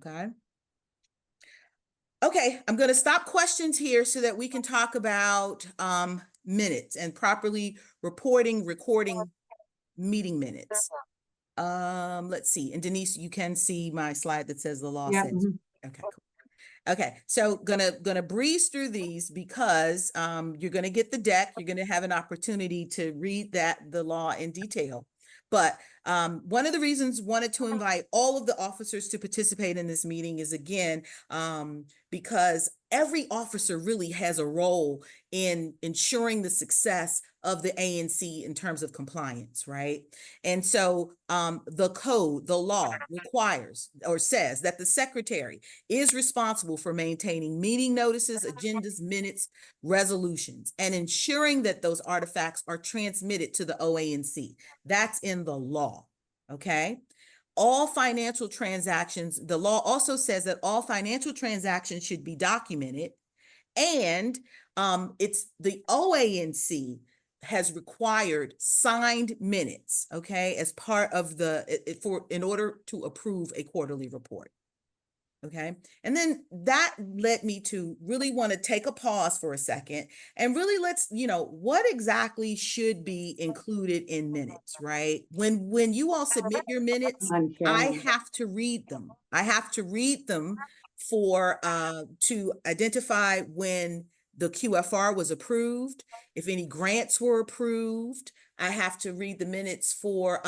okay? Okay, I'm going to stop questions here so that we can talk about minutes and properly recording meeting minutes. Let's see. And Denise, you can see my slide that says the law says. Okay, cool. Okay, so gonna breeze through these because you're gonna get the deck. You're gonna have an opportunity to read the law in detail. But one of the reasons wanted to invite all of the officers to participate in this meeting is, again, because every officer really has a role in ensuring the success of the ANC in terms of compliance, right? And so the code, the law requires or says that the secretary is responsible for maintaining meeting notices, agendas, minutes, resolutions, and ensuring that those artifacts are transmitted to the OANC. That's in the law, okay? All financial transactions, the law also says that all financial transactions should be documented, and it's the OANC has required signed minutes, okay, as part of in order to approve a quarterly report. Okay. And then that led me to really want to take a pause for a second and really what exactly should be included in minutes, right? When you all submit your minutes, I have to read them. I have to read them to identify when the QFR was approved, if any grants were approved. I have to read the minutes for,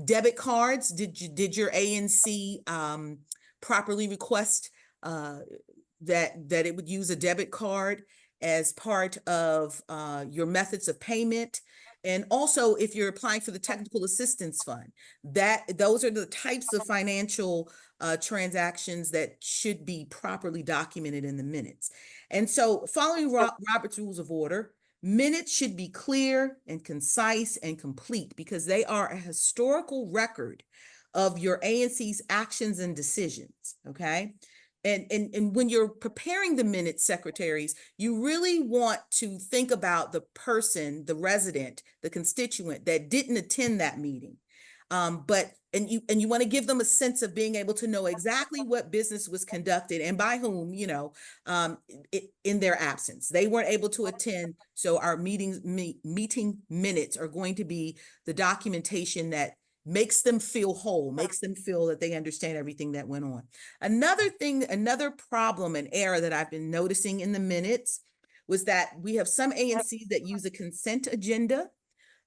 debit cards. Did your ANC, properly request that it would use a debit card as part of your methods of payment? And also, if you're applying for the technical assistance fund, those are the types of financial transactions that should be properly documented in the minutes. And so, following Robert's Rules of Order, minutes should be clear and concise and complete because they are a historical record of your ANC's actions and decisions, okay? And when you're preparing the minutes, secretaries, you really want to think about the person, the resident, the constituent that didn't attend that meeting. And you want to give them a sense of being able to know exactly what business was conducted and by whom, in their absence. They weren't able to attend, so our meeting minutes are going to be the documentation that makes them feel whole, makes them feel that they understand everything that went on. Another problem and error that I've been noticing in the minutes was that we have some ANCs that use a consent agenda.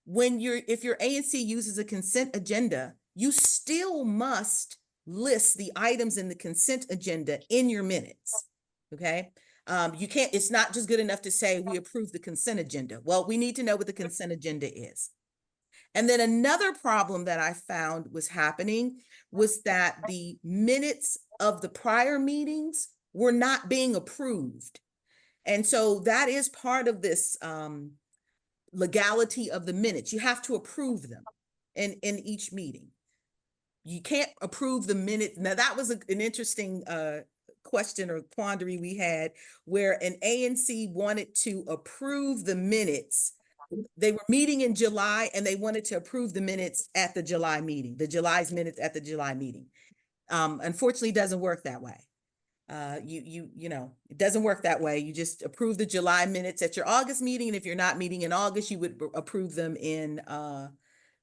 If your ANC uses a consent agenda, you still must list the items in the consent agenda in your minutes, okay? It's not just good enough to say we approve the consent agenda. Well, we need to know what the consent agenda is. And then another problem that I found was happening was that the minutes of the prior meetings were not being approved. And so that is part of this legality of the minutes. You have to approve them in each meeting. You can't approve the minutes. Now, that was an interesting question or quandary we had where an ANC wanted to approve the minutes. They were meeting in July and they wanted to approve the minutes at the July meeting, July's minutes at the July meeting. Unfortunately, it doesn't work that way. It doesn't work that way. You just approve the July minutes at your August meeting. And if you're not meeting in August, you would approve them in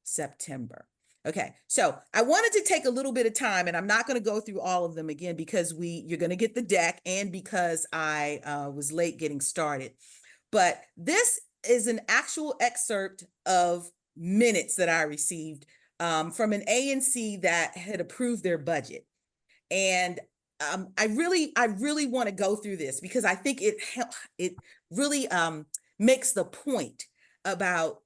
September. Okay, so I wanted to take a little bit of time, and I'm not going to go through all of them again because you're going to get the deck and because I was late getting started. But this is an actual excerpt of minutes that I received from an ANC that had approved their budget. And I really want to go through this because I think it really makes the point about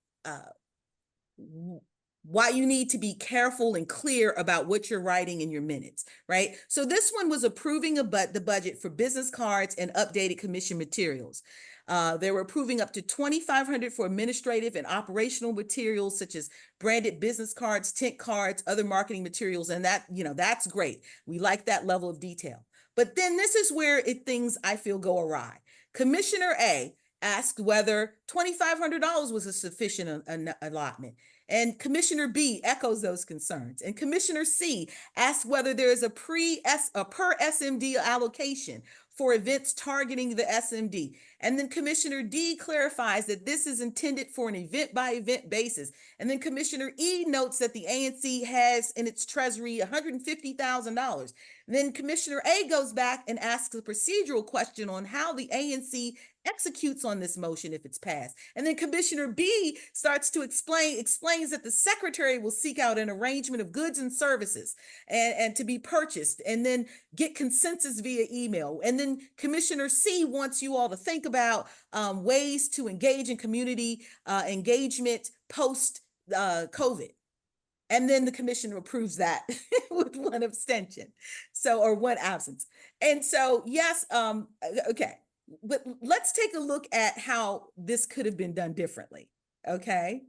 why you need to be careful and clear about what you're writing in your minutes, right? So this one was approving the budget for business cards and updated commission materials. They were approving up to $2,500 for administrative and operational materials such as branded business cards, tent cards, other marketing materials, and that's great. We like that level of detail. But then this is where things I feel go awry. Commissioner A asked whether $2,500 was a sufficient allotment. And Commissioner B echoes those concerns. And Commissioner C asks whether there is a per SMD allocation for events targeting the SMD. And then Commissioner D clarifies that this is intended for an event by event basis. And then Commissioner E notes that the ANC has in its treasury $150,000. Then Commissioner A goes back and asks a procedural question on how the ANC executes on this motion if it's passed. And then Commissioner B starts to explains that the secretary will seek out an arrangement of goods and services and to be purchased, and then get consensus via email. And then Commissioner C wants you all to think about ways to engage in community engagement post COVID. And then the commission approves that with one abstention, or one absence. And so, yes, okay. But let's take a look at how this could have been done differently, okay?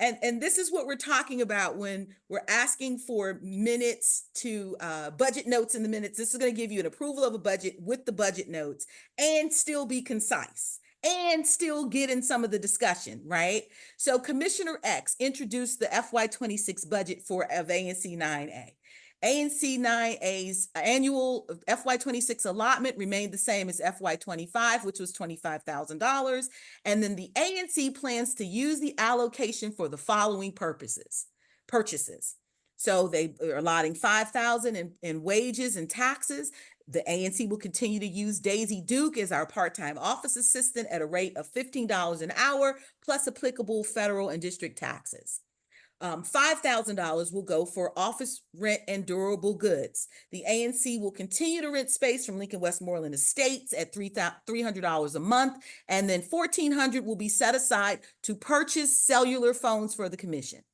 And this is what we're talking about when we're asking for minutes to budget notes in the minutes. This is going to give you an approval of a budget with the budget notes and still be concise and still get in some of the discussion, right? So Commissioner X introduced the FY26 budget of ANC 9A. ANC 9A's annual FY26 allotment remained the same as FY25, which was $25,000. And then the ANC plans to use the allocation for the following purchases. So they are allotting $5,000 in wages and taxes. The ANC will continue to use Daisy Duke as our part-time office assistant at a rate of $15 an hour, plus applicable federal and district taxes. $5,000 will go for office rent and durable goods. The ANC will continue to rent space from Lincoln Westmoreland Estates at $300 a month, and then $1,400 will be set aside to purchase cellular phones for the commission.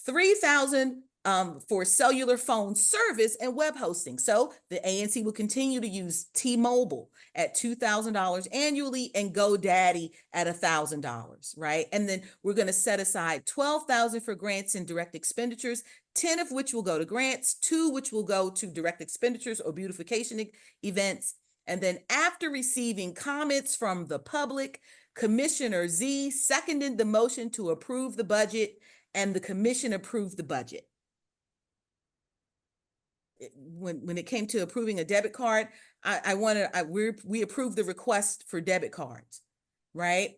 $3,000 for cellular phone service and web hosting. So the ANC will continue to use T-Mobile at $2,000 annually and GoDaddy at $1,000, right? And then we're going to set aside $12,000 for grants and direct expenditures, 10 of which will go to grants, 2 which will go to direct expenditures or beautification events. And then after receiving comments from the public, Commissioner Z seconded the motion to approve the budget, and the commission approved the budget. When it came to approving a debit card, we approved the request for debit cards, right?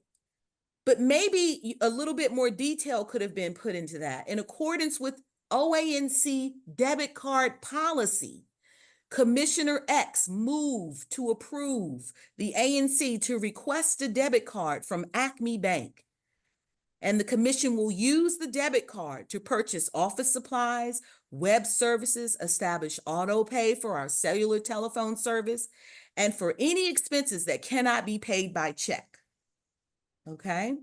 But maybe a little bit more detail could have been put into that. In accordance with OANC debit card policy, Commissioner X moved to approve the ANC to request a debit card from Acme Bank. And the commission will use the debit card to purchase office supplies, web services, establish auto pay for our cellular telephone service, and for any expenses that cannot be paid by check. Okay?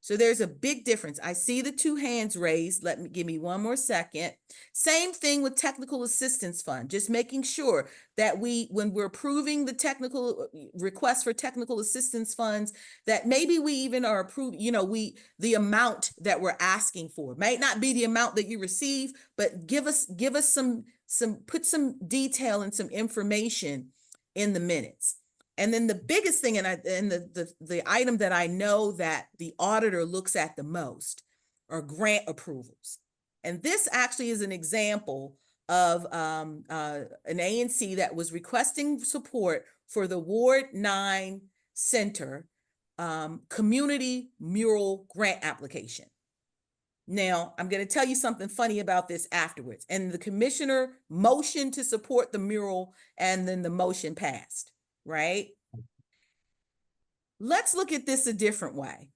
So there's a big difference. I see the 2 hands raised. Give me one more second. Same thing with technical assistance fund, just making sure that when we're approving the technical request for technical assistance funds, that maybe we even are approving, the amount that we're asking for might not be the amount that you receive, but give us put some detail and some information in the minutes. And then the biggest thing, and the item that I know that the auditor looks at the most are grant approvals. And this actually is an example of an ANC that was requesting support for the Ward 9 Center community mural grant application. Now, I'm going to tell you something funny about this afterwards. And the commissioner motioned to support the mural, and then the motion passed. Right? Let's look at this a different way.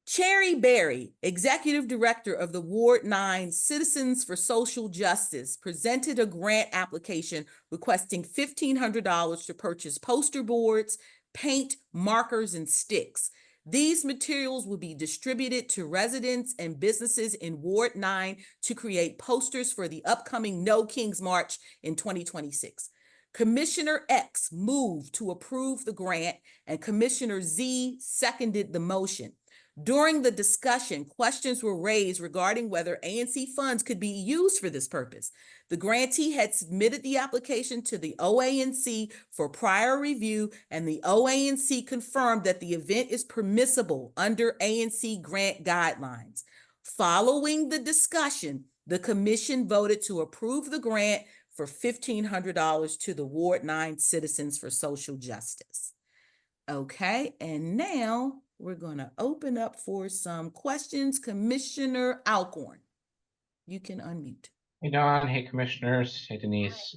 Cherry Berry, executive director of the Ward 9 Citizens for Social Justice, presented a grant application requesting $1,500 to purchase poster boards, paint, markers, and sticks. These materials will be distributed to residents and businesses in Ward 9 to create posters for the upcoming No Kings March in 2026. Commissioner X moved to approve the grant, and Commissioner Z seconded the motion. During the discussion, questions were raised regarding whether ANC funds could be used for this purpose. The grantee had submitted the application to the OANC for prior review, and the OANC confirmed that the event is permissible under ANC grant guidelines. Following the discussion, the commission voted to approve the grant for $1,500 to the Ward 9 Citizens for Social Justice. Okay, and now we're going to open up for some questions. Commissioner Alcorn, you can unmute. Hey, Don. Hey, commissioners. Hey, Denise.